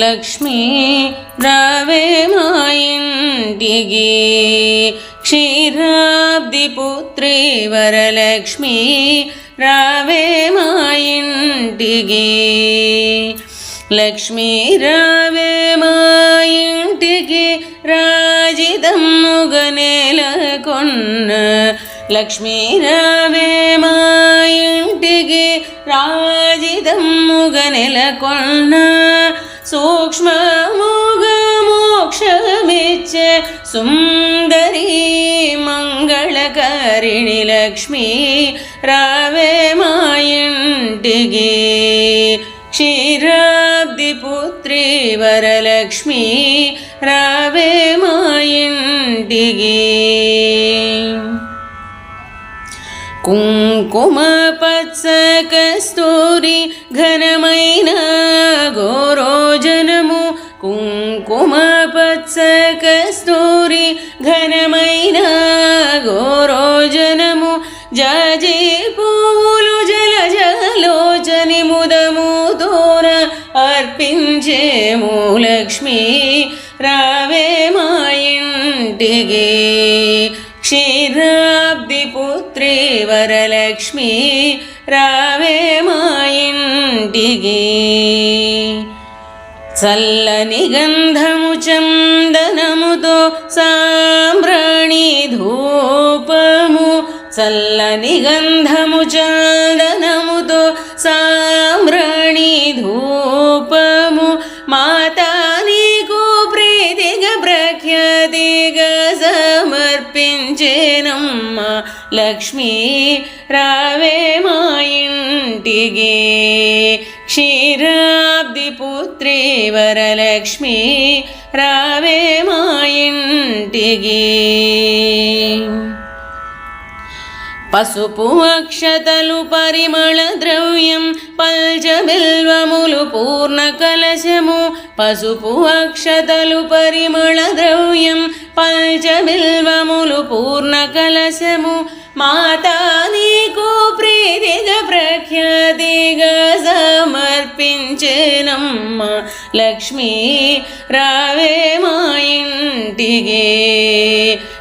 లక్ష్మీ రావే మా ఇంటికి క్షీరాబ్ది పుత్రి వరలక్ష్మి రావే మా ఇంటికి లక్ష్మీ రావే మా ఇంటికి రాజిదమ్ముగ నెలకొన్న లక్ష్మీ రావే మా ఇంటికి రాజిదమ్ముగ నెలకొన్న సూక్ష్మముగ మోక్షమిచ్చే సుందరి మంగళకారిణి లక్ష్మీ రావే మా ఇంటికి క్షీరాబ్ది పుత్రి వరలక్ష్మి రావే మా ఇంటికి కుంకుమ పచ్చ కస్తూరి ఘనమైన గోరోజనము కుంకుమ పచ్చ కస్తూరి ఘనమైన గోరోజనము జాజి పువ్వులు జలజలోచని ముదముతోన అర్పించేము లక్ష్మీ రావే మా ఇంటికి క్షీరాబ్ది పుత్రి వరలక్ష్మి రావే మా ఇంటికి చల్లని గంధము చందనముతో సాంబ్రాణి ధూపము చల్లని గంధము చందనముతో సాంబ్రాణి ధూపము మాతా నీకు ప్రీతిగా ప్రఖ్యాతిగా సమర్పించేనమ్మ లక్ష్మీ రావే మా ఇంటికి క్షీరాబ్ది పుత్రి వరలక్ష్మి రావే మా ఇంటికి పసుపు అక్షతలు పరిమళ ద్రవ్యం పంచబిల్వములు పూర్ణ కలశము పసుపు అక్షతలు పరిమళ ద్రవ్యం పంచబిల్వములు పూర్ణ కలశము మాతా నీకు ప్రీతిగా ప్రఖ్యాతిగా సమర్పించేనమ్మ లక్ష్మీ రావే మా ఇంటికి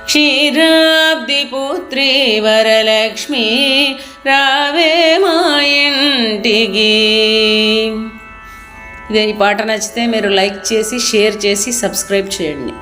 క్షీరాబ్ది పుత్రి వరలక్ష్మి రావే మా ఇంటికి. ఇదే ఈ పాట నచ్చితే మీరు లైక్ చేసి షేర్ చేసి సబ్స్క్రైబ్ చేయండి.